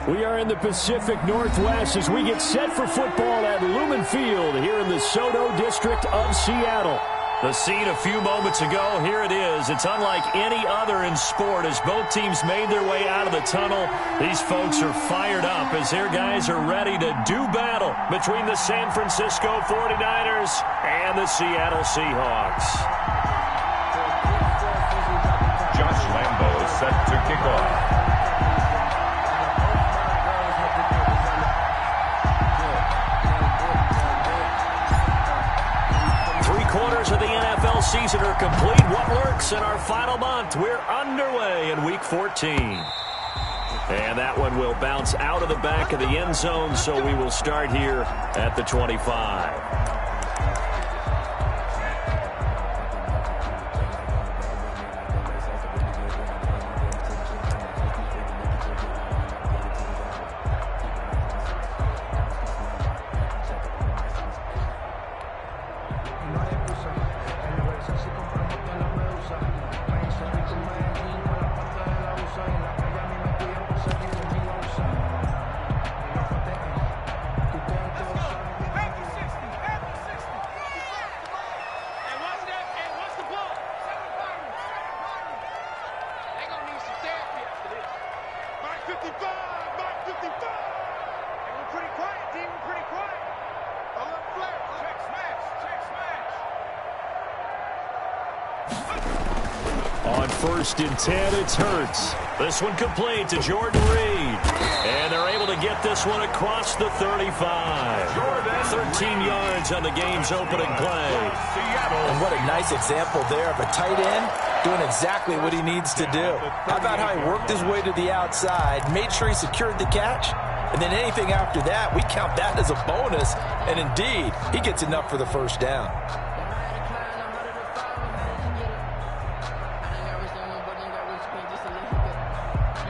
We are in the Pacific Northwest as we get set for football at Lumen Field here in the Soto district of Seattle. The scene a few moments ago, here it is. It's unlike any other in sport as both teams made their way out of the tunnel. These folks are fired up as their guys are ready to do battle between the San Francisco 49ers and the Seattle Seahawks. Josh Lambo is set to kick off. Quarters of the NFL season are complete. What lurks in our final month? We're underway in Week 14. And that one will bounce out of the back of the end zone, so we will start here at the 25. On 1st and 10, it's Hurts. This one complete to Jordan Reed. And they're able to get this one across the 35. 13 yards on the game's opening play. And what a nice example there of a tight end doing exactly what he needs to do. How about how he worked his way to the outside, made sure he secured the catch, and then anything after that, we count that as a bonus. And indeed, he gets enough for the first down.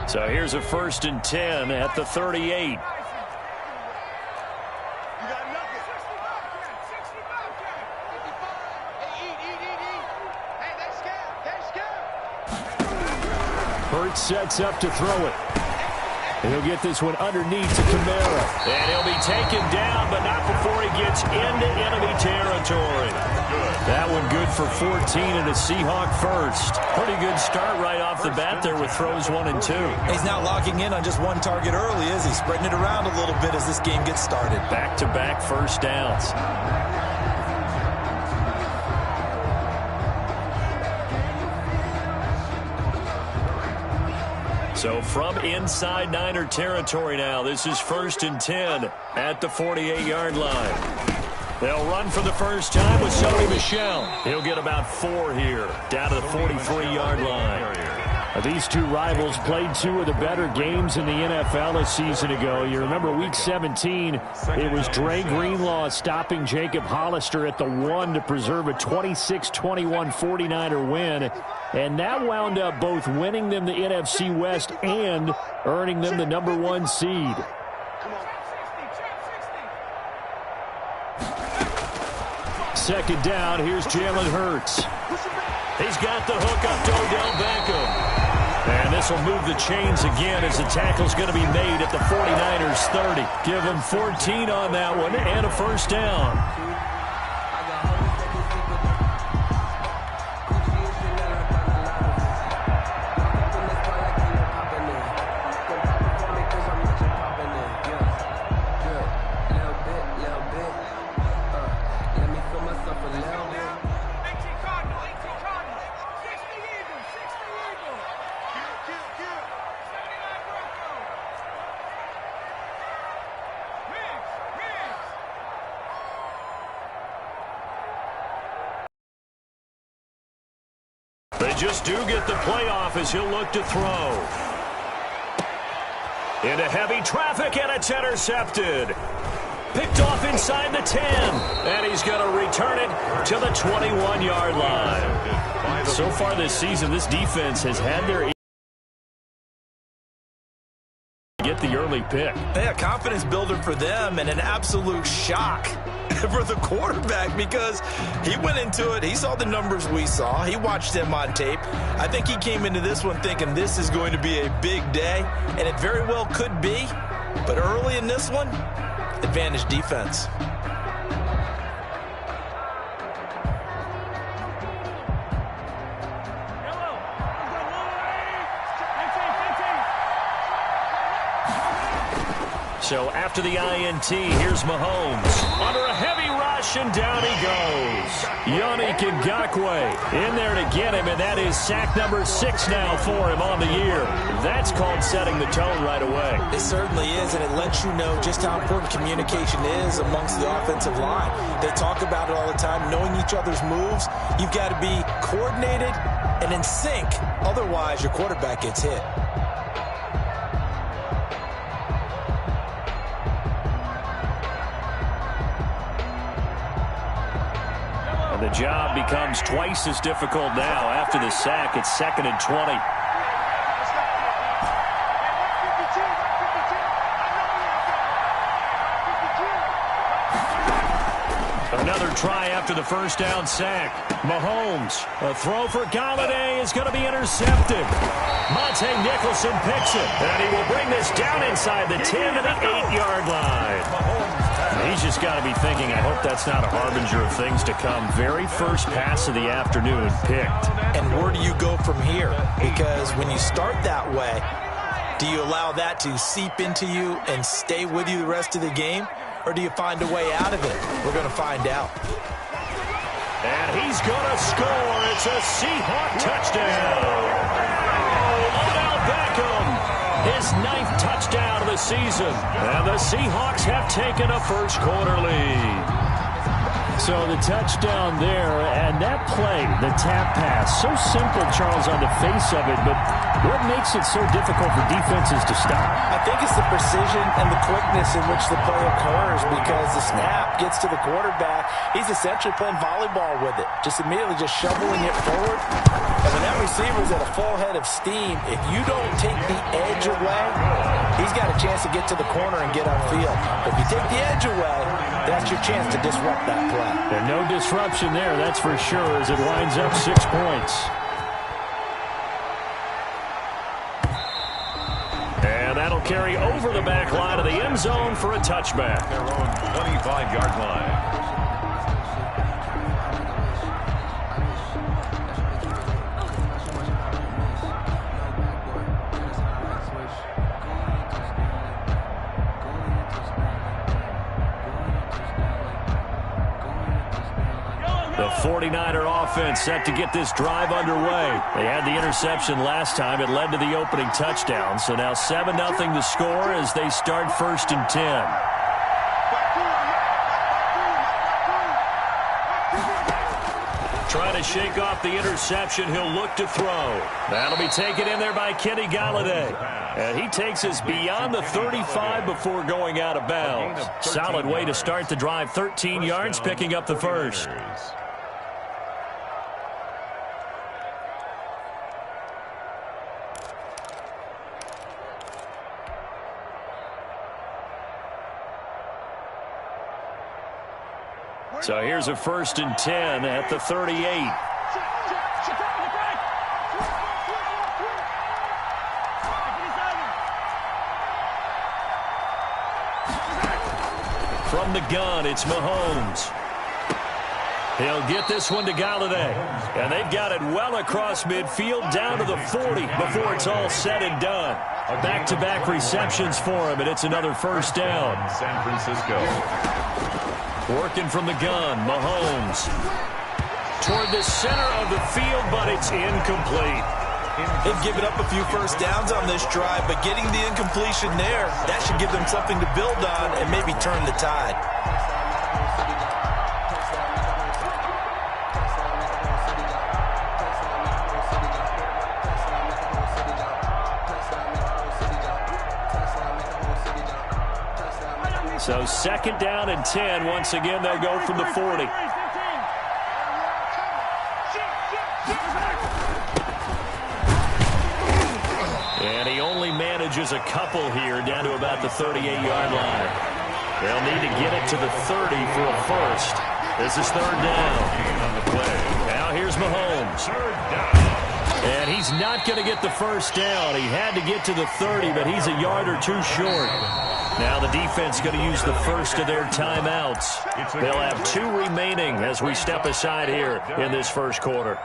So here's a 1st and 10 at the 38. Hurts sets up to throw it. And he'll get this one underneath to Kamara. And he'll be taken down, but not before he gets into enemy territory. That one good for 14 and a Seahawk first. Pretty good start right off the bat there with throws 1 and 2. He's not locking in on just one target early, is he? Spreading it around a little bit as this game gets started. Back-to-back first downs. So from inside Niner territory now, this is 1st and 10 at the 48-yard line. They'll run for the first time with Sony Michel. He'll get about 4 here, down to the 43-yard line. These two rivals played 2 of the better games in the NFL a season ago. You remember Week 17, it was Dre Greenlaw stopping Jacob Hollister at the 1 to preserve a 26-21 49er win. And that wound up both winning them the NFC West and earning them the #1 seed. Second down, here's Jalen Hurts. He's got the hook up to Odell Beckham. And this will move the chains again as the tackle's going to be made at the 49ers 30. Give him 14 on that one and a first down. They just do get the playoff as he'll look to throw. Into heavy traffic, and it's intercepted. Picked off inside the 10. And he's going to return it to the 21-yard line. So far this season, this defense has had their get the early pick. Yeah, confidence builder for them and an absolute shock for the quarterback because he went into it. He saw the numbers we saw. He watched them on tape. I think he came into this one thinking this is going to be a big day, and it very well could be. But early in this one, advantage defense. So after the INT, here's Mahomes. Under a heavy rush, and down he goes. Gotw in there to get him, and that is sack number 6 now for him on the year. That's called setting the tone right away. It certainly is, and it lets you know just how important communication is amongst the offensive line. They talk about it all the time, knowing each other's moves. You've got to be coordinated and in sync. Otherwise, your quarterback gets hit. The job becomes twice as difficult now after the sack. It's 2nd and 20. Another try after the first down sack. Mahomes, a throw for Gotw is going to be intercepted. Monte Nicholson picks it, and he will bring this down inside the 10 to the 8-yard line. He's just got to be thinking, I hope that's not a harbinger of things to come. Very first pass of the afternoon picked. And where do you go from here? Because when you start that way, do you allow that to seep into you and stay with you the rest of the game? Or do you find a way out of it? We're going to find out. And he's going to score. It's a Seahawk touchdown. Odell Beckham, his 9th touchdown of the season. And the Seahawks have taken a first quarter lead. So the touchdown there, and that play, the tap pass, so simple, Charles, on the face of it, but what makes it so difficult for defenses to stop? I think it's the precision and the quickness in which the play occurs because the snap gets to the quarterback. He's essentially playing volleyball with it, just immediately just shoveling it forward. And when that receiver's at a full head of steam, if you don't take the edge away, he's got a chance to get to the corner and get upfield. If you take the edge away, that's your chance to disrupt that play. And no disruption there, that's for sure, as it winds up 6 points. And that'll carry over the back line of the end zone for a touchback. Their own 25-yard line. The 49er offense set to get this drive underway. They had the interception last time. It led to the opening touchdown. So now 7-0 to score as they start 1st and 10. Trying to shake off the interception. He'll look to throw. That'll be taken in there by Kenny Golladay. And he takes us beyond the 35 before going out of bounds. Solid way to start the drive. 13 yards, picking up the first. So here's a 1st and 10 at the 38. From the gun, it's Mahomes. He'll get this one to Golladay. And they've got it well across midfield down to the 40 before it's all said and done. Back-to-back receptions for him, and it's another first down. San Francisco. Working from the gun, Mahomes. Toward the center of the field, but it's incomplete. They've given up a few first downs on this drive, but getting the incompletion there, that should give them something to build on and maybe turn the tide. So 2nd down and 10. Once again, they'll go from the 40. And he only managed manages a couple here down to about the 38-yard line. They'll need to get it to the 30 for a first. This is third down. On the play. Now here's Mahomes. Third down. And he's not going to get the first down. He had to get to the 30, but he's a yard or two short. Now the defense going to use the first of their timeouts. They'll have 2 remaining as we step aside here in this first quarter.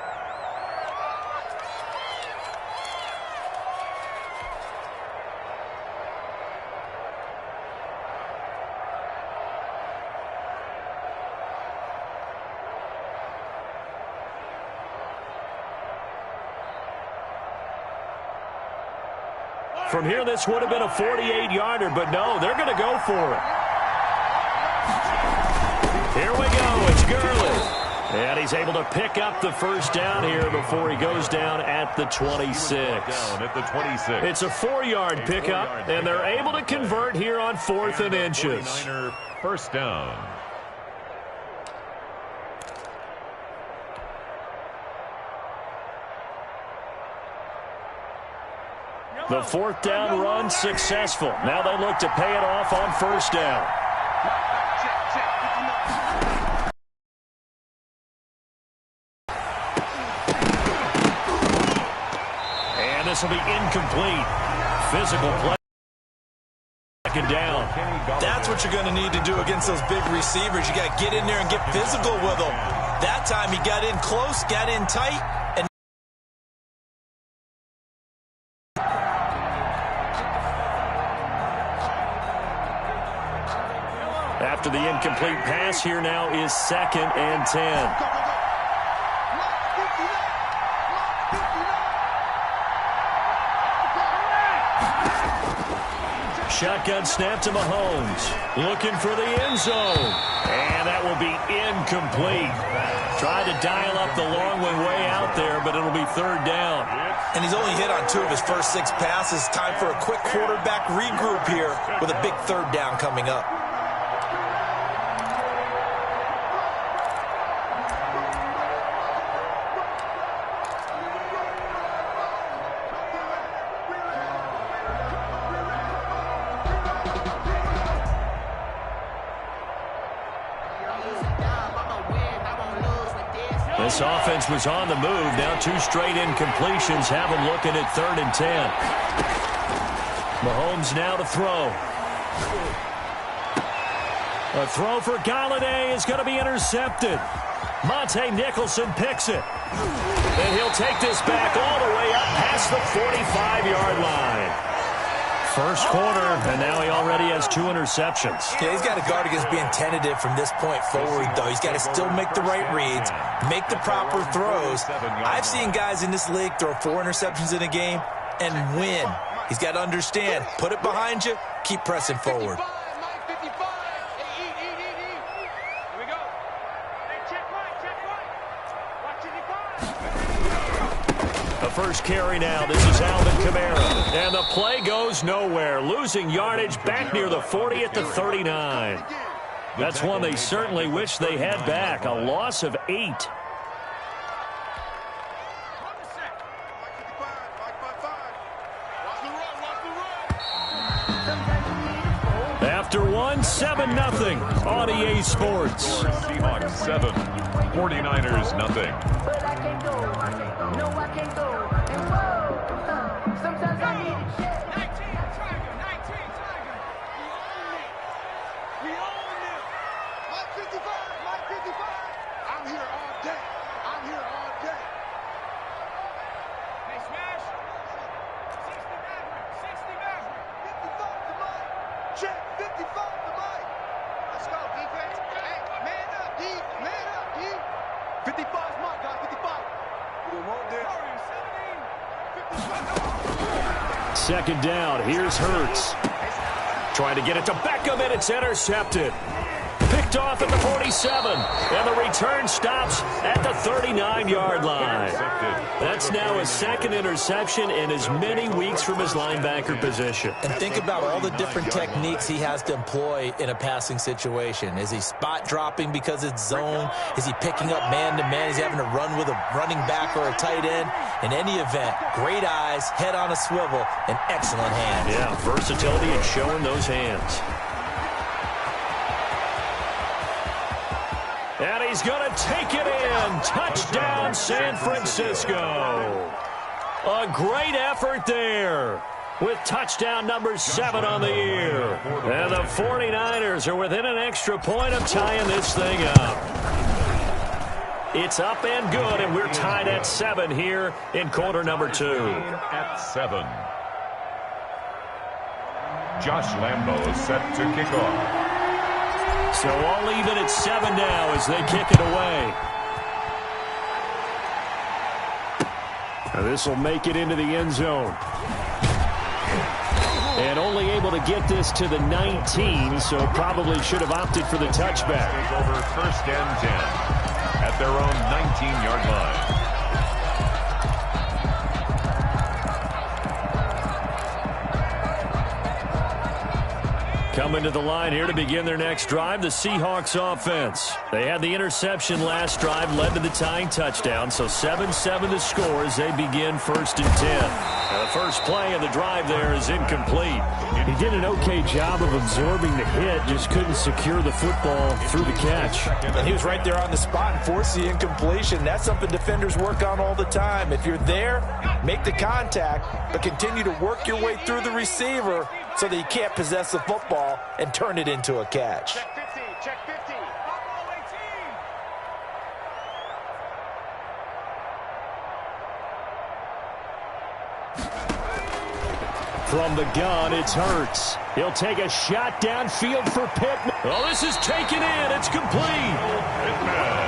From here, this would have been a 48-yarder, but no, they're going to go for it. Here we go. It's Gurley. And he's able to pick up the first down here before he goes down at the 26. Down at the 26. It's a 4-yard pickup, and they're able to convert here on 4th and inches. 49er first down. The 4th down run successful. Now they look to pay it off on first down. And this will be incomplete. Physical play. Second down. That's what you're going to need to do against those big receivers. You got to get in there and get physical with them. That time he got in close, got in tight, and after the incomplete pass, here now is 2nd and 10. Shotgun snap to Mahomes. Looking for the end zone. And that will be incomplete. Tried to dial up the long one way out there, but it'll be third down. And he's only hit on 2 of his first 6 passes. Time for a quick quarterback regroup here with a big third down coming up. This offense was on the move. Now 2 straight incompletions have them looking at 3rd and 10. Mahomes now to throw. A throw for Gotw is going to be intercepted. Monte Nicholson picks it. And he'll take this back all the way up past the 45-yard line. First quarter, and now he already has 2 interceptions. Yeah, he's got to guard against being tentative from this point forward, though. He's got to still make the right reads, make the proper throws. I've seen guys in this league throw 4 interceptions in a game and win. He's got to understand, put it behind you, keep pressing forward. The first carry now. This is Alvin Kamara. And the play goes nowhere. Losing yardage back near the 40 at the 39. That's one they certainly wish they had back. A loss of 8. After one, 7-0 on EA Sports. Seahawks 7, 49ers nothing. But I can't go. No, I can't go. And whoa, sometimes I need it. 19 Tiger. We own it. Mike 55. I'm here all day. Hey, Smash. 60 Maverick. 55 to Mike. Check 55 to Mike. Let's go, defense. Hey, man up, D. 55's Mike, guys. 55. Second down. Here's Hurts. Trying to get it to Beckham, and it's intercepted. Pick picked off at the 47. And the return stops at the 39-yard line. That's now his second interception in as many weeks from his linebacker position. And think about all the different techniques he has to employ in a passing situation. Is he spot dropping because it's zone? Is he picking up man-to-man? Is he having to run with a running back or a tight end? In any event, great eyes, head on a swivel, and excellent hands. Yeah, versatility and showing those hands. And he's going to take it in. Touchdown, San Francisco. A great effort there with touchdown number 7 on the year. And the 49ers are within an extra point of tying this thing up. It's up and good, and we're tied at 7 here in quarter number 2. At 7. Josh Lambo set to kick off. So all even at 7 now as they kick it away. Now this will make it into the end zone. And only able to get this to the 19, so probably should have opted for the touchback. Take over first and 10 at their own 19-yard line. Coming to the line here to begin their next drive, the Seahawks offense. They had the interception last drive, led to the tying touchdown, so 7-7 to score as they begin first and 10. Now the first play of the drive there is incomplete. He did an okay job of absorbing the hit, just couldn't secure the football through the catch. And he was right there on the spot and forced the incompletion. That's something defenders work on all the time. If you're there, make the contact, but continue to work your way through the receiver so that you can't possess the football and turn it into a catch. Check 15, check 15. From the gun, it's Hurts. He'll take a shot downfield for Pittman. Well, this is taken in. It's complete.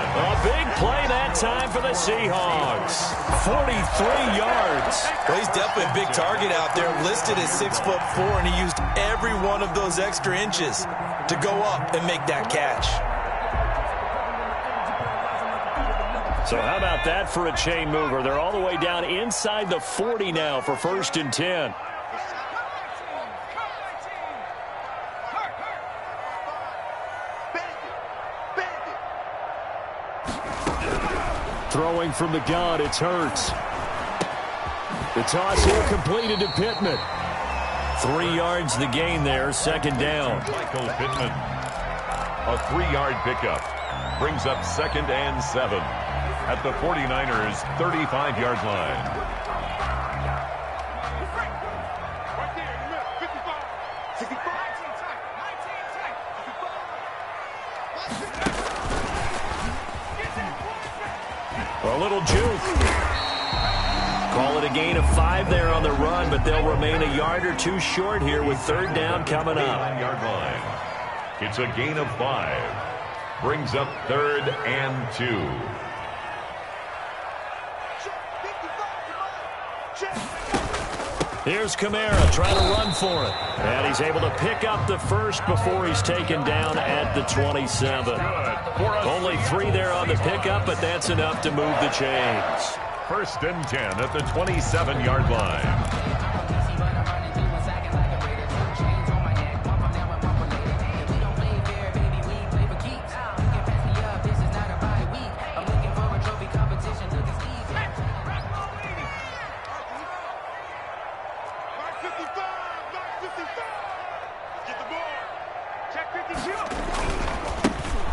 A big play that time for the Seahawks. 43 yards. Well, he's definitely a big target out there, listed at 6'4", and he used every one of those extra inches to go up and make that catch. So how about that for a chain mover? They're all the way down inside the 40 now for first and 10. Throwing from the gun, it's Hurts. The toss here completed to Pittman. 3 yards the gain there, second down. Michael Pittman. A 3-yard pickup. Brings up second and 7 at the 49ers' 35-yard line. Right there in the middle. 55, 65, 19 tight. A little juke. Call it a gain of 5 there on the run, but they'll remain a yard or 2 short here with third down coming up. 9-yard line. It's a gain of 5. Brings up third and 2. Here's Kamara trying to run for it. And he's able to pick up the first before he's taken down at the 27. Only 3 there on the pickup, but that's enough to move the chains. First and 10 at the 27-yard line.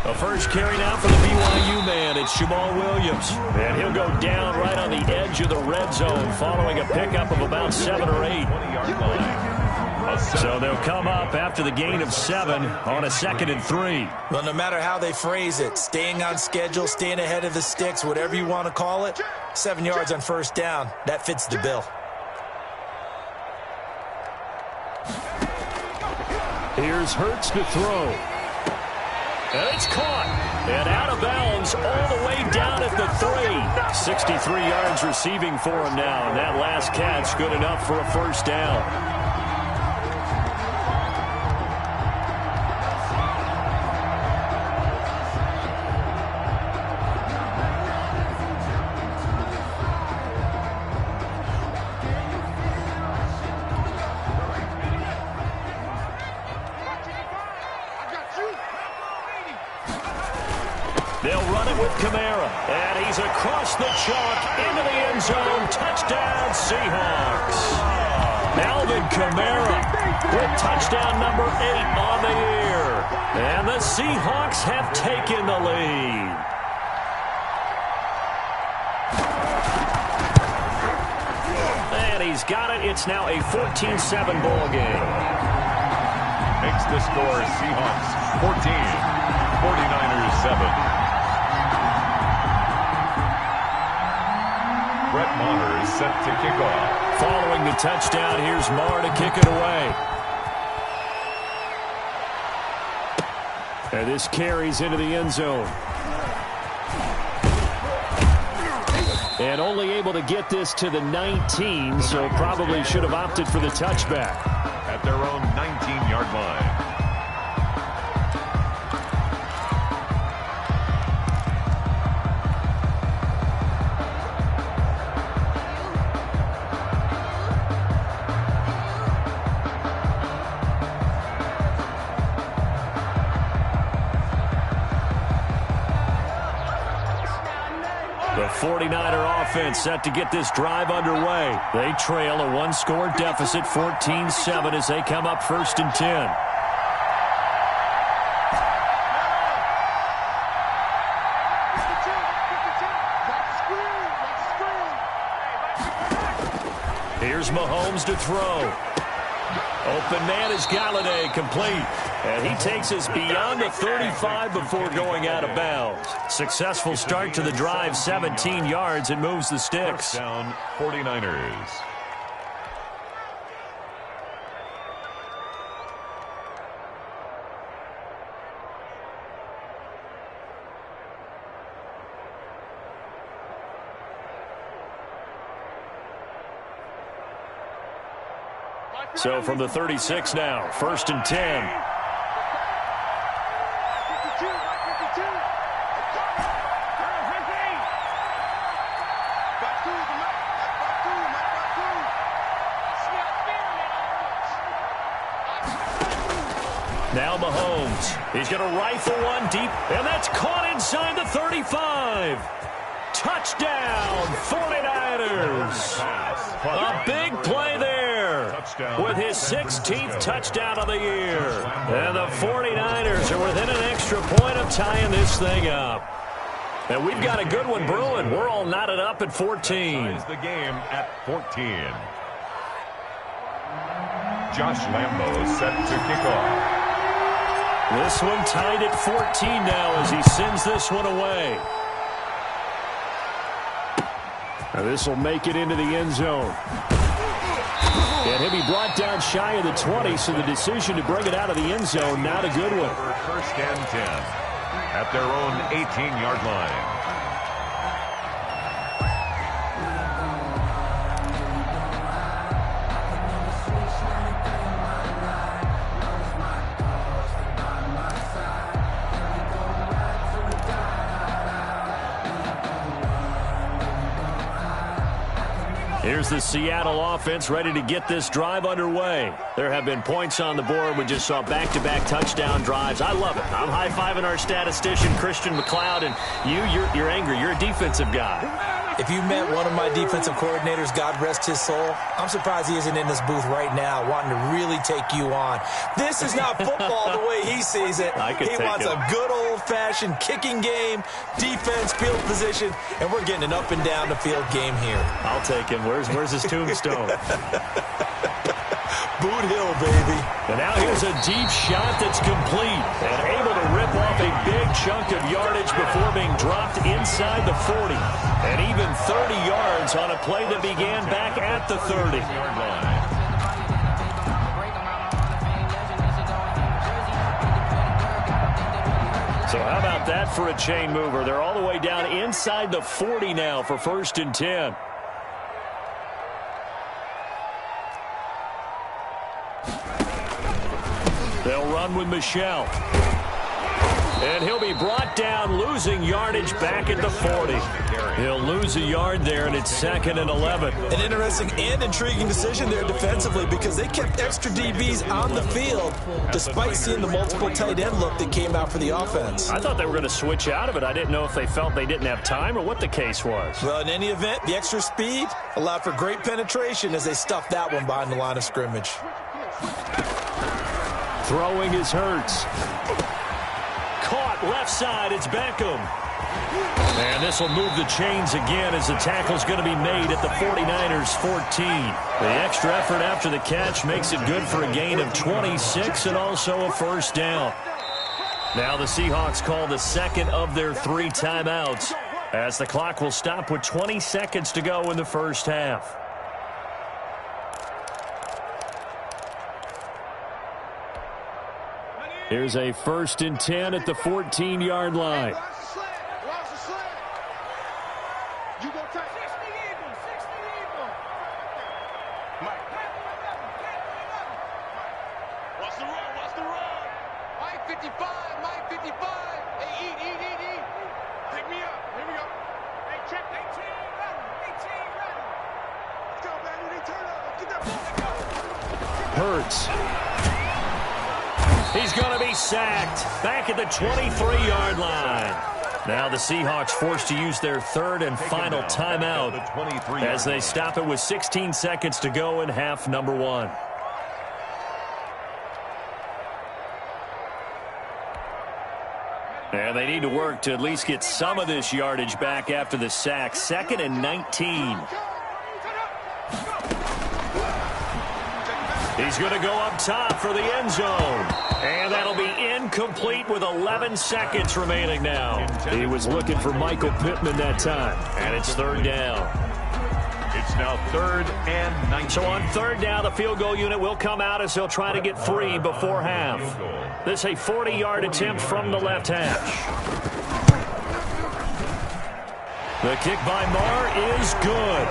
The first carry now for the BYU man. It's Jamal Williams. And he'll go down right on the edge of the red zone following a pickup of about 7 or 8. So they'll come up after the gain of 7 on a 2nd and 3. Well, no matter how they phrase it, staying on schedule, staying ahead of the sticks, whatever you want to call it, 7 yards on first down, that fits the bill. Here's Hurts to throw. And it's caught. And out of bounds all the way down at the 3. 63 yards receiving for him now. And that last catch good enough for a first down. They'll run it with Kamara. And he's across the chalk into the end zone. Touchdown, Seahawks. Alvin Kamara with touchdown number 8 on the year. And the Seahawks have taken the lead. And he's got it. It's now a 14-7 ball game. Makes the score Seahawks 14, 49ers 7. Brett Maher is set to kick off. Following the touchdown, here's Maher to kick it away. And this carries into the end zone. And only able to get this to the 19, so probably should have opted for the touchback. At their own 19-yard line. The 49er offense set to get this drive underway. They trail a one-score deficit, 14-7, as they come up 1st and 10. Here's Mahomes to throw. Open man is Gotw, complete. And he takes us beyond the 35 before going out of bounds. Successful start to the drive, 17 yards, and moves the sticks. First down, 49ers. So from the 36 now, 1st and 10. Now Mahomes. He's going to rifle one deep, and that's caught inside the 35. Touchdown, 49ers. A big play there with his 16th touchdown of the year. And the 49ers are within an extra point of tying this thing up. And we've got a good one brewing. We're all knotted up at 14. The game at 14. Josh Lambo set to kick off. This one tied at 14 now as he sends this one away. Now this will make it into the end zone. And he'll be brought down shy of the 20, so the decision to bring it out of the end zone, not a good one. 1st and 10 at their own 18-yard line. Here's the Seattle offense ready to get this drive underway. There have been points on the board. We just saw back-to-back touchdown drives. I love it. I'm high-fiving our statistician, Christian McLeod, and you're angry. You're a defensive guy. If you met one of my defensive coordinators, God rest his soul, I'm surprised he isn't in this booth right now wanting to really take you on. This is not football the way he sees it. He wants a good old-fashioned kicking game, defense, field position, and we're getting an up-and-down-the-field game here. I'll take him. Where's his tombstone? Boot Hill, baby. And now here's a deep shot that's complete and able to rip off a big chunk of yardage before being dropped inside the 40. And even 30 yards on a play that began back at the 30. So how about that for a chain mover? They're all the way down inside the 40 now for 1st and 10. They'll run with Michelle. And he'll be brought down, losing yardage back at the 40. He'll lose a yard there, and it's 2nd and 11. An interesting and intriguing decision there defensively because they kept extra DBs on the field despite seeing the multiple tight end look that came out for the offense. I thought they were going to switch out of it. I didn't know if they felt they didn't have time or what the case was. Well, in any event, the extra speed allowed for great penetration as they stuffed that one behind the line of scrimmage. Throwing is Hurts. Caught left side, it's Beckham. And this will move the chains again as the tackle's going to be made at the 49ers 14. The extra effort after the catch makes it good for a gain of 26 and also a first down. Now the Seahawks call the second of their 3 timeouts as the clock will stop with 20 seconds to go in the first half. Here's a 1st and 10 at the 14-yard line. You gonna take 60 Eagles, 60 Eagles. Mike. What's the run? What's the run? Mike 55, Mike 55. Hey, eat. Pick me up. Here we go. Hey, check 18 ready. 18 ready. Let's go, baby. They turn up. Get that ball. Hurts. He's going to be sacked back at the 23-yard line. Now the Seahawks forced to use their 3rd and final timeout as they stop it with 16 seconds to go in half number 1. And they need to work to at least get some of this yardage back after the sack. 2nd and 19. He's going to go up top for the end zone. And that'll be incomplete with 11 seconds remaining now. He was looking for Michael Pittman that time. And it's 3rd down. It's now 3rd and 19. So on 3rd down, the field goal unit will come out as they'll try to get 3 before half. This a 40-yard attempt from the left hash. The kick by Marr is good.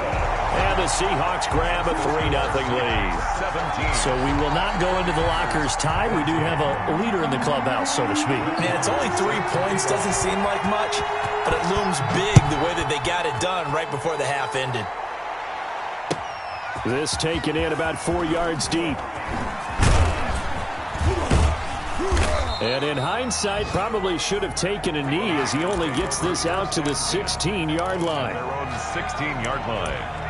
And the Seahawks grab a 3-0 lead. 17. So we will not go into the lockers tied. We do have a leader in the clubhouse, so to speak. Man, it's only 3 points. Doesn't seem like much, but it looms big the way that they got it done right before the half ended. This taken in about 4 yards deep. And in hindsight, probably should have taken a knee as he only gets this out to the 16-yard line. Their own 16-yard line.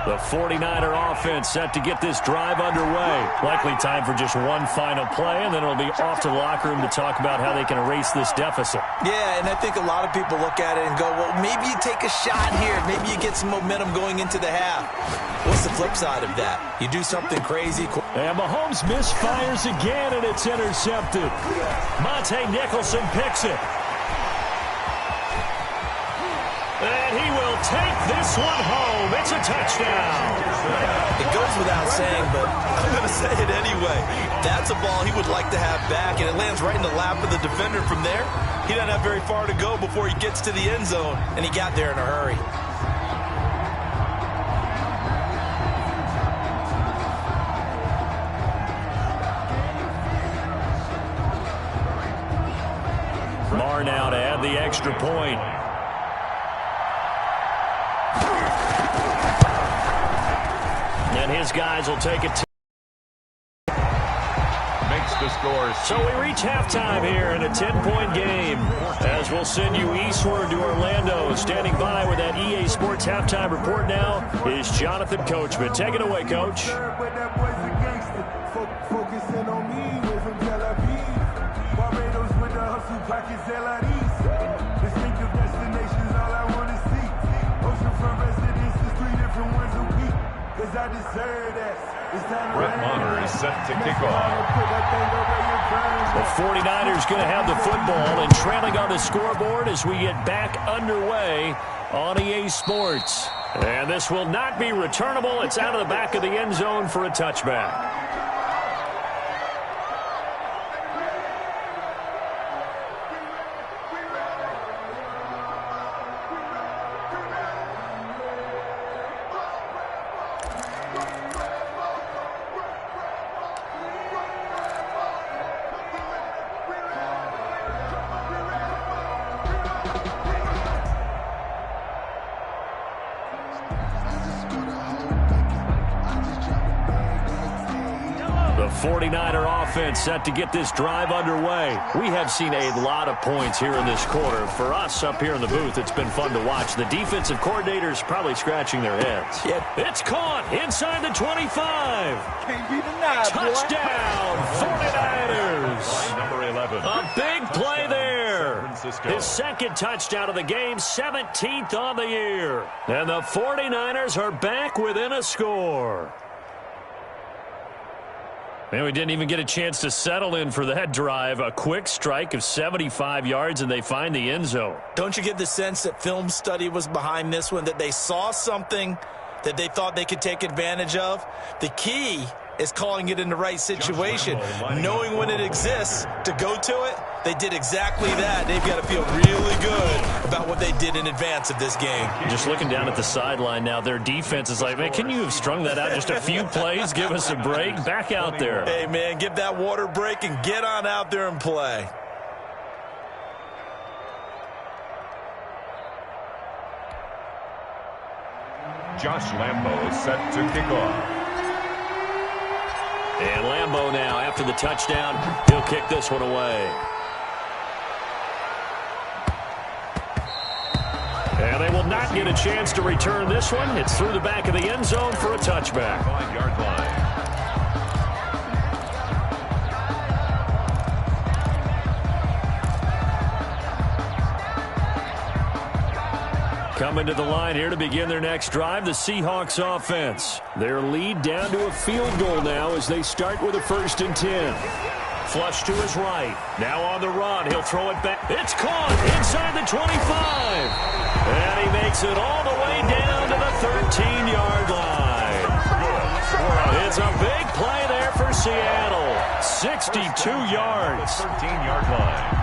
The 49er offense set to get this drive underway. Likely time for just one final play, and then it'll be off to the locker room to talk about how they can erase this deficit. Yeah, and I think a lot of people look at it and go, well, maybe you take a shot here. Maybe you get some momentum going into the half. What's the flip side of that? You do something crazy. And Mahomes misfires again, and it's intercepted. Monte Nicholson picks it. And he will take this one home. It's a touchdown. It goes without saying, but I'm going to say it anyway. That's a ball he would like to have back, and it lands right in the lap of the defender from there. He doesn't have very far to go before he gets to the end zone, and he got there in a hurry. Marr now to add the extra point. And his guys will take it. Makes the score. So we reach halftime here in a 10-point game. As we'll send you eastward to Orlando. Standing by with that EA Sports halftime report now is Jonathan Coachman. Take it away, Coach. Focusing on me, we're from Tel Aviv. Barbados with the hustle pockets, distinctive destinations, all I want to see. Oceanfront residences, 3 different ones a week. Cause I deserve that. Brett Maher is set to kick off. The 49ers going to have the football and trailing on the scoreboard as we get back underway on EA Sports. And this will not be returnable. It's out of the back of the end zone for a touchback. The 49er offense set to get this drive underway. We have seen a lot of points here in this quarter. For us up here in the booth, it's been fun to watch. The defensive coordinators probably scratching their heads. Yeah. It's caught inside the 25. Can't be denied, Touchdown, 49ers. Number 11. A big play there. Francisco. His second touchdown of the game, 17th on the year. And the 49ers are back within a score. Man, we didn't even get a chance to settle in for that drive. A quick strike of 75 yards, and they find the end zone. Don't you get the sense that film study was behind this one, that they saw something that they thought they could take advantage of? The key is calling it in the right situation, knowing when it exists to go to it. They did exactly that. They've got to feel really good about what they did in advance of this game. Just looking down at the sideline now, their defense is like, man, can you have strung that out just a few plays? Give us a break. Back out there. Hey, man, give that water break and get on out there and play. Josh Lambo is set to kick off. And Lambo now, after the touchdown, he'll kick this one away. And they will not get a chance to return this one. It's through the back of the end zone for a touchback. 5-yard line. Coming to the line here to begin their next drive, the Seahawks offense. Their lead down to a field goal now as they start with a 1st and 10. Flush to his right. Now on the run. He'll throw it back. It's caught inside the 25. And he makes it all the way down to the 13-yard line. It's a big play there for Seattle. 62 yards. 13-yard line.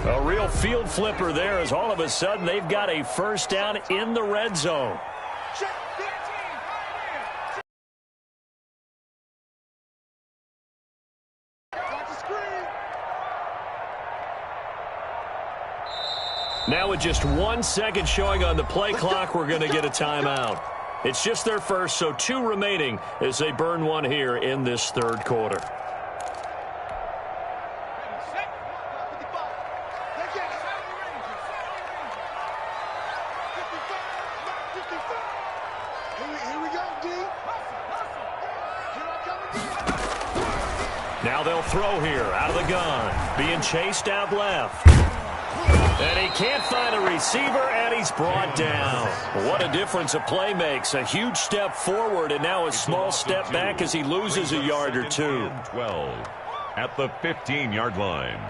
A real field flipper there as all of a sudden they've got a first down in the red zone. Now with just 1 second showing on the play clock, we're going to get a timeout. It's just their first, so 2 remaining as they burn one here in this third quarter. Now they'll throw here out of the gun. Being chased out left. And he can't find a receiver, and he's brought down. What a difference a play makes. A huge step forward, and now a small step back as he loses a yard or 2. 12 at the 15-yard line.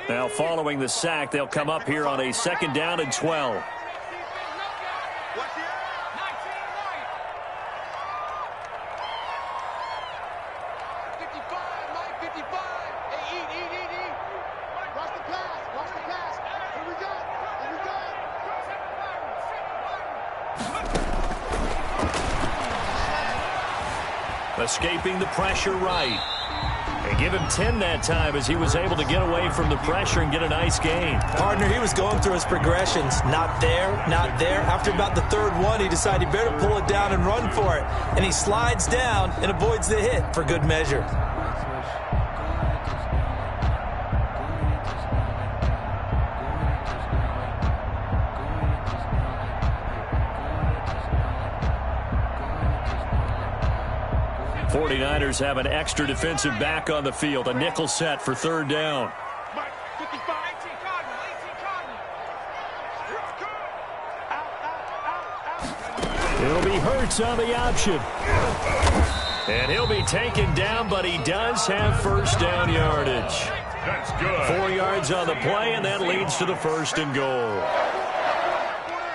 Now following the sack, they'll come up here on a 2nd down and 12. Escaping the pressure right. And give him 10 that time as he was able to get away from the pressure and get a nice gain. Partner, he was going through his progressions. Not there, not there. After about the 3rd one, he decided he better pull it down and run for it. And he slides down and avoids the hit for good measure. 49ers have an extra defensive back on the field. A nickel set for third down. It'll be Hurts on the option. And he'll be taken down, but he does have first down yardage. That's good. 4 yards on the play, and that leads to the first and goal.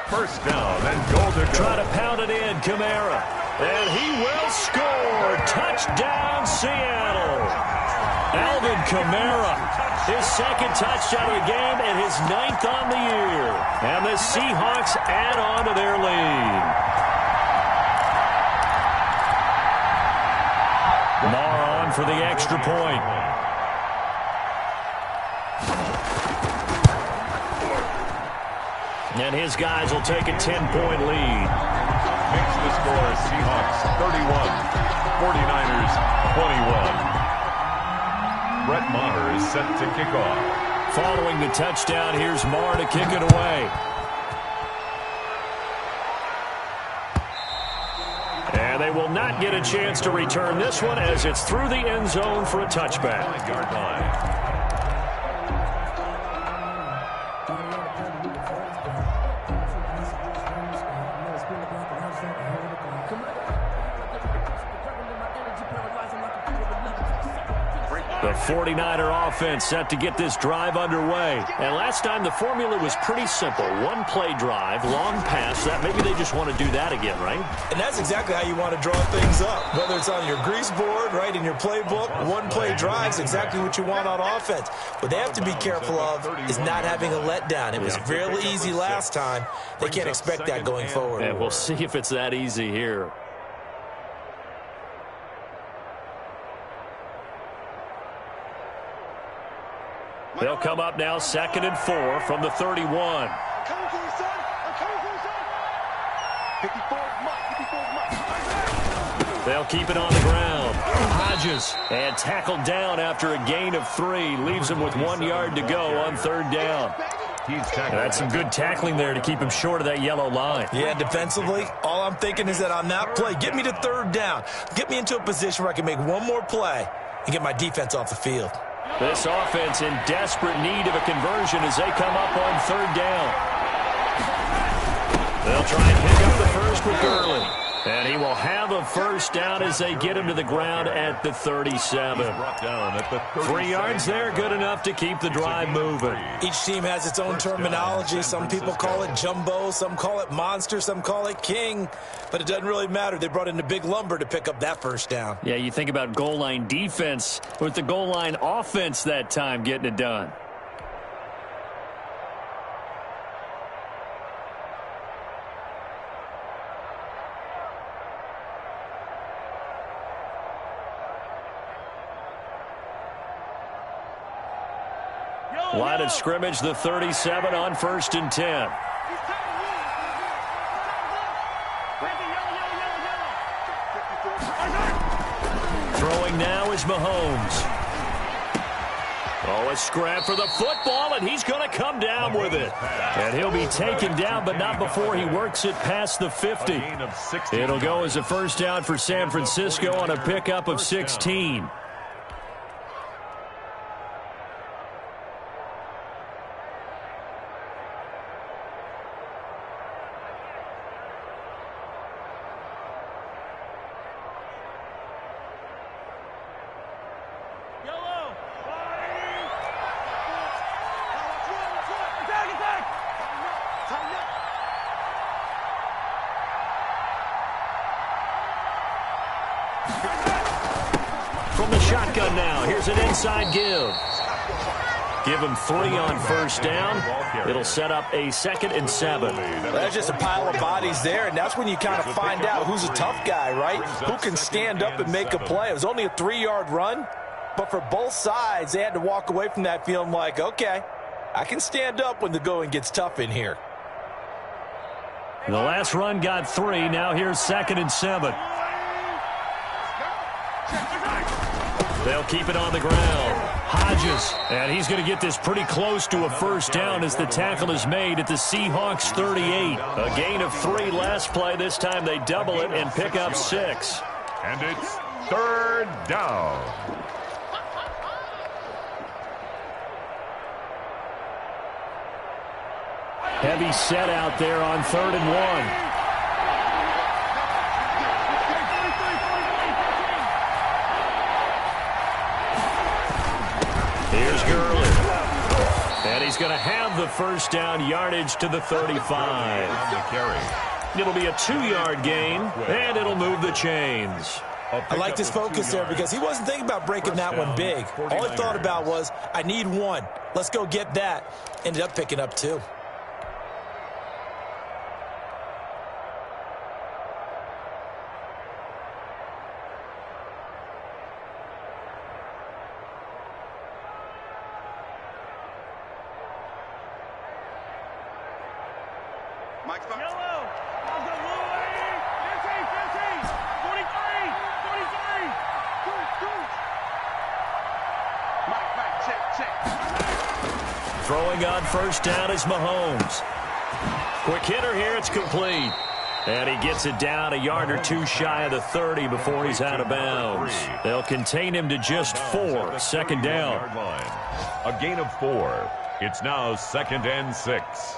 First down and goal to go. Try to pound it in, Kamara. And he will score. Touchdown, Seattle. Alvin Kamara, his second touchdown of the game and his 9th on the year. And the Seahawks add on to their lead. Marr on for the extra point. And his guys will take a 10-point lead. Makes the score Seahawks 31, 49ers 21. Brett Maher is set to kick off. Following the touchdown, here's Marr to kick it away. And they will not get a chance to return this one as it's through the end zone for a touchback. 5-yard line. The 49er offense set to get this drive underway. And last time the formula was pretty simple. One play drive, long pass. That maybe they just want to do that again, right? And that's exactly how you want to draw things up. Whether it's on your grease board, right, in your playbook, one play drive is exactly what you want on offense. What they have to be careful of is not having a letdown. It was really easy last time. They can't expect that going forward. And we'll see if it's that easy here. They'll come up now 2nd and 4 from the 31. I'm coming for you, son. I'm coming for you, son. 54 Mike. They'll keep it on the ground. Hodges and tackled down after a gain of 3. Leaves him with 1 yard to go on third down. That's some good tackling there to keep him short of that yellow line. Yeah, defensively, all I'm thinking is that on that play, get me to third down. Get me into a position where I can make one more play and get my defense off the field. This offense in desperate need of a conversion as they come up on third down. They'll try and pick up the first with Gurley. And he will have a first down as they get him to the ground at the 37. 3 yards there, good enough to keep the drive moving. Each team has its own terminology. Some people call it jumbo, some call it monster, some call it king. But it doesn't really matter. They brought in the big lumber to pick up that first down. Yeah, you think about goal line defense with the goal line offense that time getting it done. Line of scrimmage, the 37 on 1st and 10. Throwing now is Mahomes. Oh, a scrap for the football, and he's going to come down with it. And he'll be taken down, but not before he works it past the 50. It'll go as a first down for San Francisco on a pickup of 16. From the shotgun now, here's an inside give. Give him 3 on first down. It'll set up a 2nd and 7. That's just a pile of bodies there, and that's when you kind of find out who's a tough guy, right? Who can stand up and make a play. It was only a 3-yard run, but for both sides, they had to walk away from that feeling like, okay, I can stand up when the going gets tough in here. The last run got 3. Now here's 2nd and 7. They'll keep it on the ground. Hodges, and he's going to get this pretty close to a first down as the tackle is made at the Seahawks 38. A gain of 3 last play. This time they double it and pick up 6. And it's third down. Heavy set out there on 3rd and 1. Here's Gurley. And he's going to have the first down, yardage to the 35. It'll be a 2-yard gain, and it'll move the chains. I like his focus there because he wasn't thinking about breaking that one big. All he thought about was, I need one. Let's go get that. Ended up picking up 2. Throwing on first down is Mahomes. Quick hitter here, it's complete. And he gets it down a yard or 2 shy of the 30 before he's out of bounds. They'll contain him to just 4. Second down. A gain of 4. It's now 2nd and 6.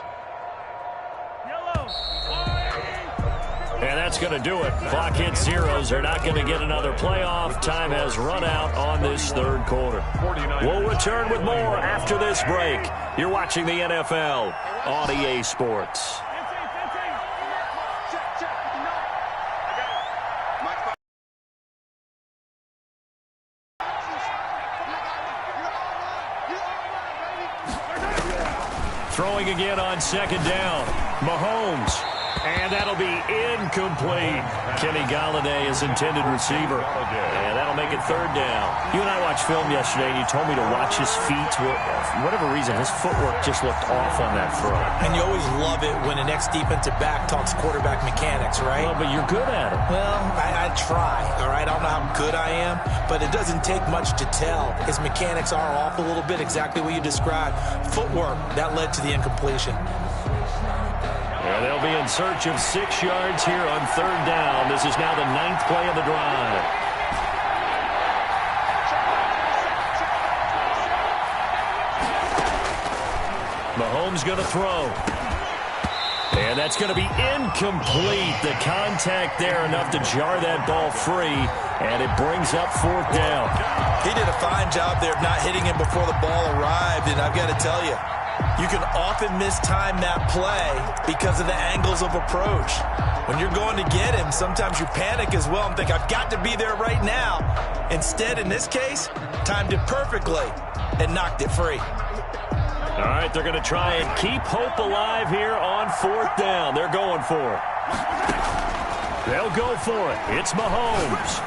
And that's going to do it. Clock hits zeros. They're not going to get another playoff. Time has run out on this 3rd quarter. We'll return with more after this break. You're watching the NFL on EA Sports. Throwing again on 2nd down. Mahomes. And that'll be incomplete. Kenny Golladay is intended receiver. And that'll make it 3rd down. You and I watched film yesterday, and you told me to watch his feet. For whatever reason, his footwork just looked off on that throw. And you always love it when an ex-defensive back talks quarterback mechanics, right? Well, but you're good at it. Well, I try, all right? I don't know how good I am, but it doesn't take much to tell. His mechanics are off a little bit, exactly what you described. Footwork, that led to the incompletion. And they'll be in search of 6 yards here on 3rd down. This is now the 9th play of the drive. Mahomes going to throw. And that's going to be incomplete. The contact there enough to jar that ball free. And it brings up 4th down. He did a fine job there of not hitting him before the ball arrived. And I've got to tell you, you can often mistime that play because of the angles of approach. When you're going to get him, sometimes you panic as well and think, I've got to be there right now. Instead, in this case, timed it perfectly and knocked it free. All right, they're going to try and keep hope alive here on 4th down. They're going for it. They'll go for it. It's Mahomes.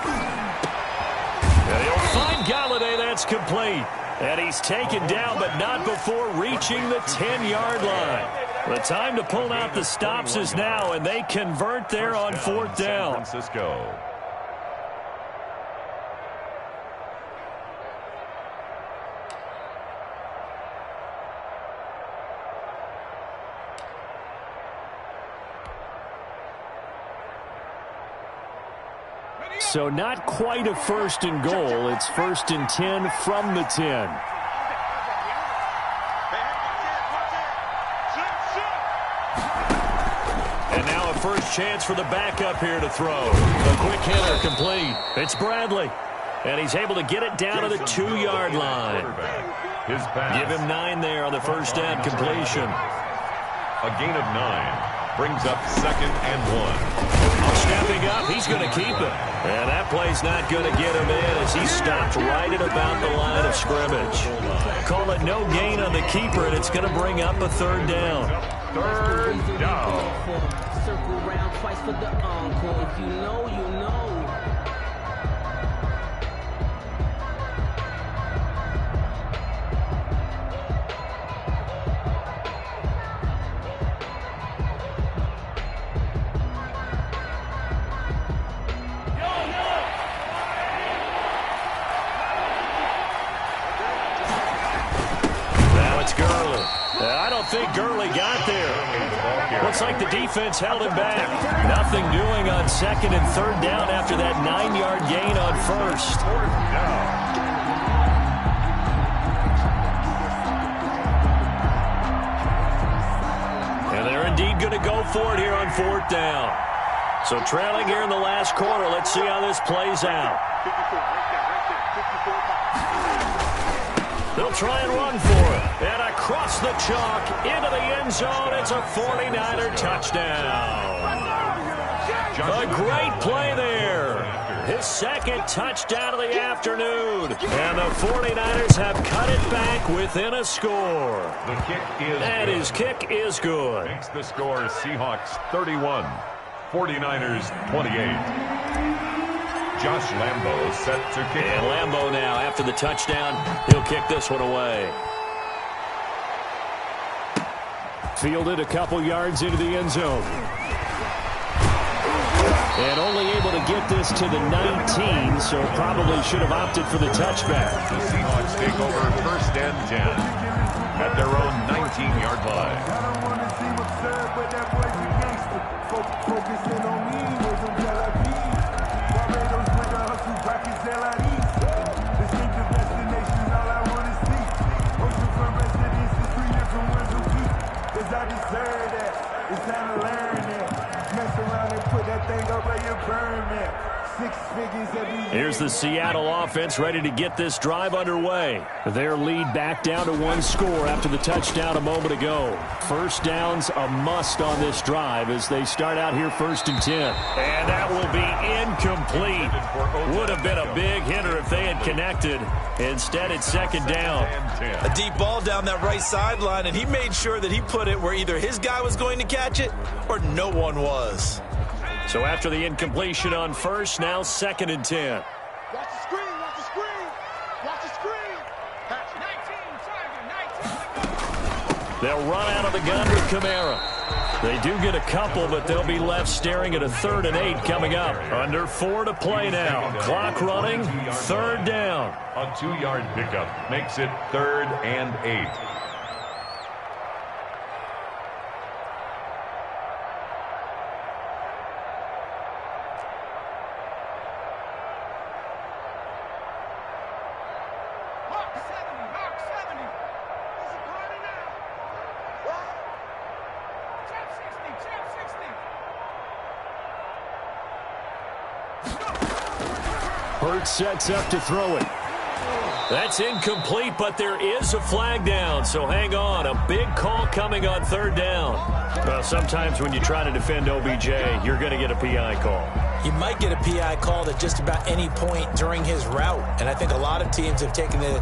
And he'll find Golladay. That's complete. And he's taken down, but not before reaching the 10-yard line. The time to pull out the stops is now, and they convert there on 4th down. San Francisco. So not quite a 1st and goal. It's 1st and 10 from the 10. And now a first chance for the backup here to throw. A quick hitter complete. It's Bradley. And he's able to get it down to the 2-yard line. Give him 9 there on the first down completion. A gain of 9. Brings up 2nd and 1. Stepping up, he's going to keep it. And that play's not going to get him in as he stopped right at about the line of scrimmage. Call it no gain on the keeper, and it's going to bring up a 3rd down. 3rd down. Circle round twice for the encore. If you know, you know. I don't think Gurley got there. Looks like the defense held him back. Nothing doing on second and third down after that 9-yard gain on first. And they're indeed going to go for it here on fourth down. So trailing here in the last quarter. Let's see how this plays out. They'll try and run for it. And across the chalk into the end zone. It's a 49er touchdown. A great play there. His second touchdown of the afternoon. And the 49ers have cut it back within a score. The kick is and good. His kick is good. Makes the score Seahawks 31, 49ers 28. Josh Lambo set to kick. And Lambo now, after the touchdown, he'll kick this one away. Fielded a couple yards into the end zone. And only able to get this to the 19, so probably should have opted for the touchback. The Seahawks take over first and 10 at their own 19-yard line. I don't want to seem absurd, but that boy's a gangster. Focusing on me was on Tel Aviv. Barbados with the hustle, brackets LIDs. Distinctive destinations, all I want to see. Oceanfront residences, 3 different ones who keep. Cause I deserve that. It's time to learn that. Mess around and put that thing up where you burn that. 6 figures every year. Here's the Seattle offense ready to get this drive underway. Their lead back down to 1 score after the touchdown a moment ago. First down's a must on this drive as they start out here first and 10. And that will be incomplete. Would have been a big hitter if they had connected. Instead, it's second down. A deep ball down that right sideline, and he made sure that he put it where either his guy was going to catch it or no one was. So after the incompletion on first, now second and 10. Watch the screen, watch the screen. Watch the screen. 19, They'll run out of the gun with Kamara. They do get a couple, but they'll be left staring at a 3rd and 8 coming up. Under 4 to play now. Clock running, third down. A 2-yard pickup makes it 3rd and 8. Hurts sets up to throw it. That's incomplete, but there is a flag down, so hang on. A big call coming on third down. Well, sometimes when you try to defend OBJ, you're going to get a PI call. You might get a PI called at just about any point during his route. And I think a lot of teams have taken the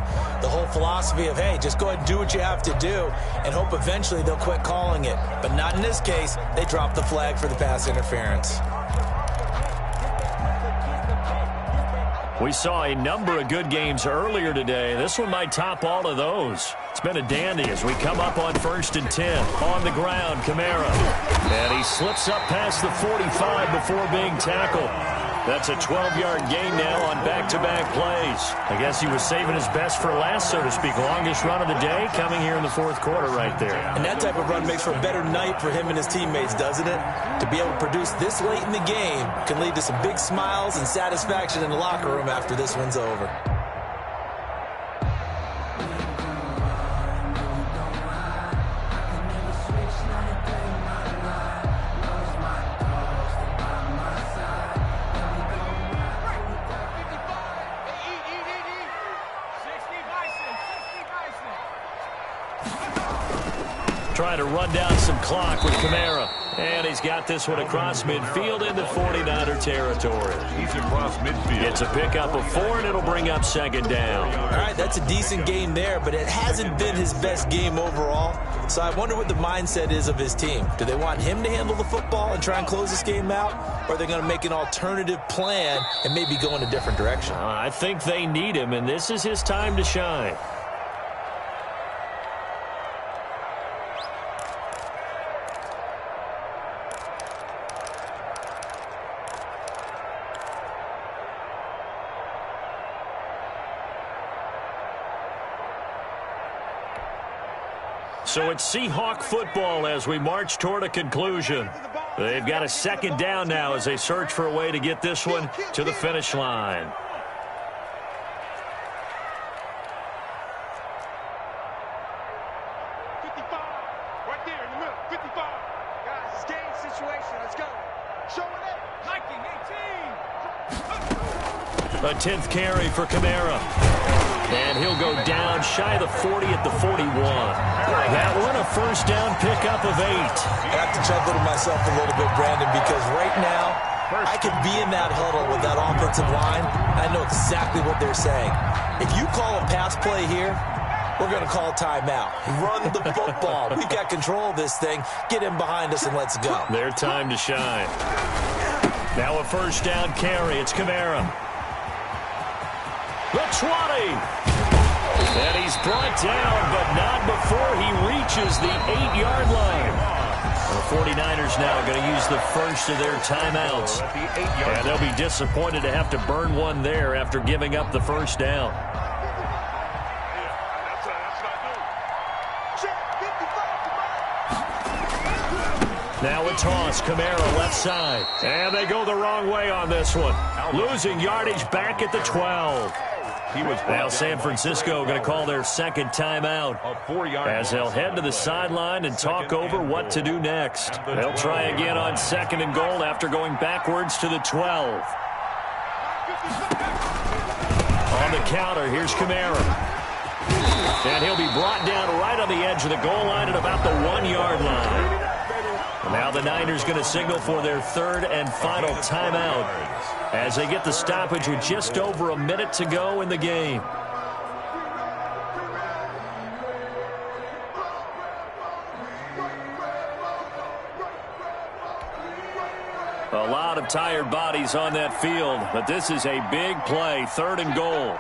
whole philosophy of, hey, just go ahead and do what you have to do and hope eventually they'll quit calling it. But not in this case. They dropped the flag for the pass interference. We saw a number of good games earlier today. This one might top all of those. It's been a dandy as we come up on first and 10. On the ground, Kamara. And he slips up past the 45 before being tackled. That's a 12-yard gain now on back-to-back plays. I guess he was saving his best for last, so to speak. Longest run of the day coming here in the fourth quarter right there. And that type of run makes for a better night for him and his teammates, doesn't it? To be able to produce this late in the game can lead to some big smiles and satisfaction in the locker room after this one's over. Trying to run down some clock with Kamara. And he's got this one across midfield into 49er territory. He's across midfield. It's a pickup of 4, and it'll bring up second down. All right, that's a decent game there, but it hasn't been his best game overall. So I wonder what the mindset is of his team. Do they want him to handle the football and try and close this game out? Or are they going to make an alternative plan and maybe go in a different direction? I think they need him, and this is his time to shine. So it's Seahawk football as we march toward a conclusion. They've got a second down now as they search for a way to get this one to the finish line. A 10th carry for Kamara. And he'll go down shy of the 40 at the 41. That one a first down pickup of 8. I have to chuckle to myself a little bit, Brandon, because right now I could be in that huddle with that offensive line. I know exactly what they're saying. If you call a pass play here, we're going to call timeout. Run the football. We've got control of this thing. Get in behind us and let's go. Their time to shine. Now a first down carry. It's Kamara. The 20. And he's brought down, but not before he reaches the 8-yard line. The 49ers now going to use the first of their timeouts. And they'll be disappointed to have to burn one there after giving up the first down. Now a toss, Kamara left side. And they go the wrong way on this one. Losing yardage back at the 12. Now San Francisco going to call their second timeout as they'll head to the sideline and talk over what to do next. They'll try again on 2nd and goal after going backwards to the 12. On the counter, here's Kamara. And he'll be brought down right on the edge of the goal line at about the 1-yard line. Now the Niners going to signal for their 3rd and final timeout as they get the stoppage with just over a minute to go in the game. A lot of tired bodies on that field, but this is a big play, 3rd and goal.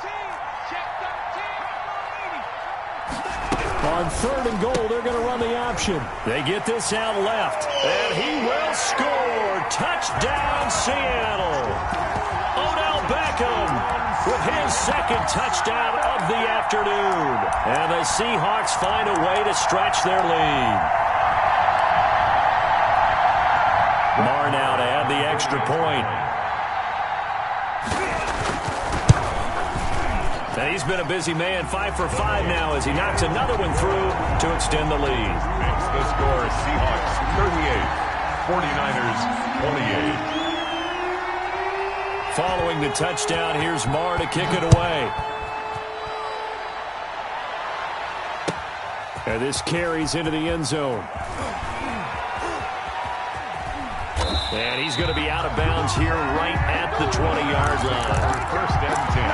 On 3rd and goal, they're going to run the option. They get this out left, and he will score. Touchdown, Seattle. Odell Beckham with his 2nd touchdown of the afternoon. And the Seahawks find a way to stretch their lead. Marr now to add the extra point. And he's been a busy man, 5 for 5 now as he knocks another one through to extend the lead. Makes the score Seahawks 38, 49ers 28. Following the touchdown, here's Marr to kick it away. And this carries into the end zone. And he's going to be out of bounds here right at the 20-yard line. 1st and 10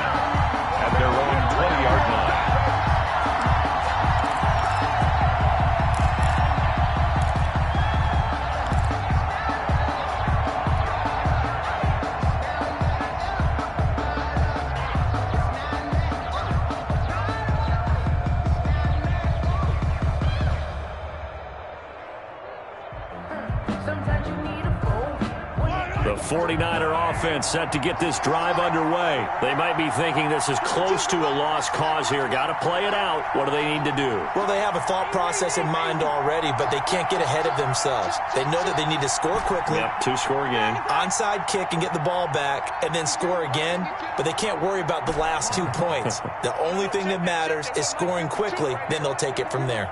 at their own 20-yard line. The 49er offense set to get this drive underway. They might be thinking this is close to a lost cause here. Got to play it out. What do they need to do? Well, they have a thought process in mind already, but they can't get ahead of themselves. They know that they need to score quickly. Yep, 2-score game. Onside kick and get the ball back and then score again, but they can't worry about the last 2 points. The only thing that matters is scoring quickly, then they'll take it from there.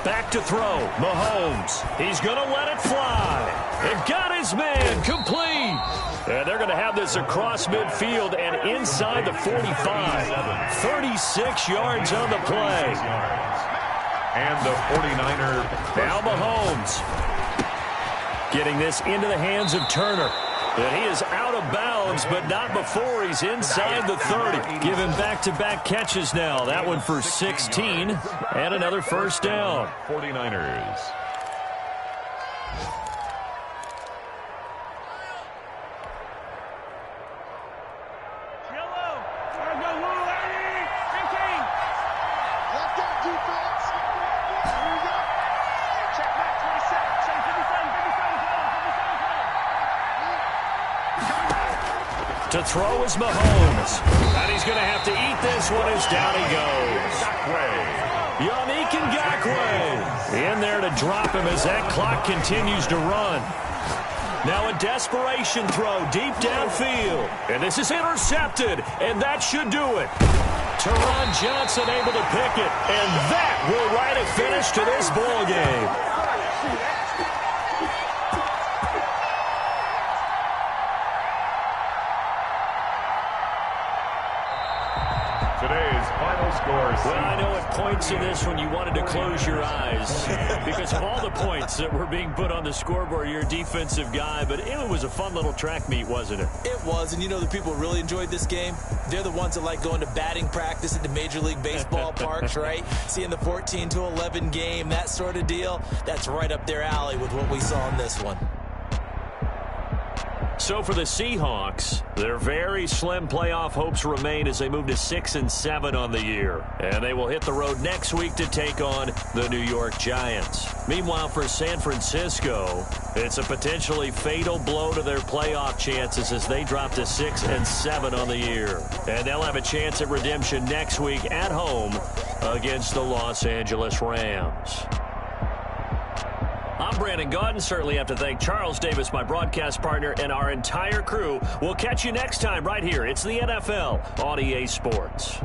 Back to throw. Mahomes. He's going to let it fly. They've got his man complete. And they're going to have this across midfield and inside the 45. 36 yards on the play. And the 49er. Now Mahomes. Getting this into the hands of Turner. And he is out of bounds, but not before he's inside the 30. Give him back-to-back catches now. That one for 16 and another first down. 49ers. To throw is Mahomes. And he's going to have to eat this one as down he goes. Yannick Ngakoue in there to drop him as that clock continues to run. Now a desperation throw deep downfield. And this is intercepted, and that should do it. Teron Johnson able to pick it, and that will write a finish to this ball game. Today's final score. Well, I know at points in this when you wanted to close your eyes because of all the points that were being put on the scoreboard. You're a defensive guy, but it was a fun little track meet, wasn't it? It was, and you know the people who really enjoyed this game? They're the ones that like going to batting practice at the Major League Baseball parks, right? Seeing the 14-11 game, that sort of deal. That's right up their alley with what we saw in this one. So for the Seahawks, their very slim playoff hopes remain as they move to 6-7 on the year. And they will hit the road next week to take on the New York Giants. Meanwhile, for San Francisco, it's a potentially fatal blow to their playoff chances as they drop to 6-7 on the year. And they'll have a chance at redemption next week at home against the Los Angeles Rams. I'm Brandon Gotw. Certainly have to thank Charles Davis, my broadcast partner, and our entire crew. We'll catch you next time right here. It's the NFL on EA Sports.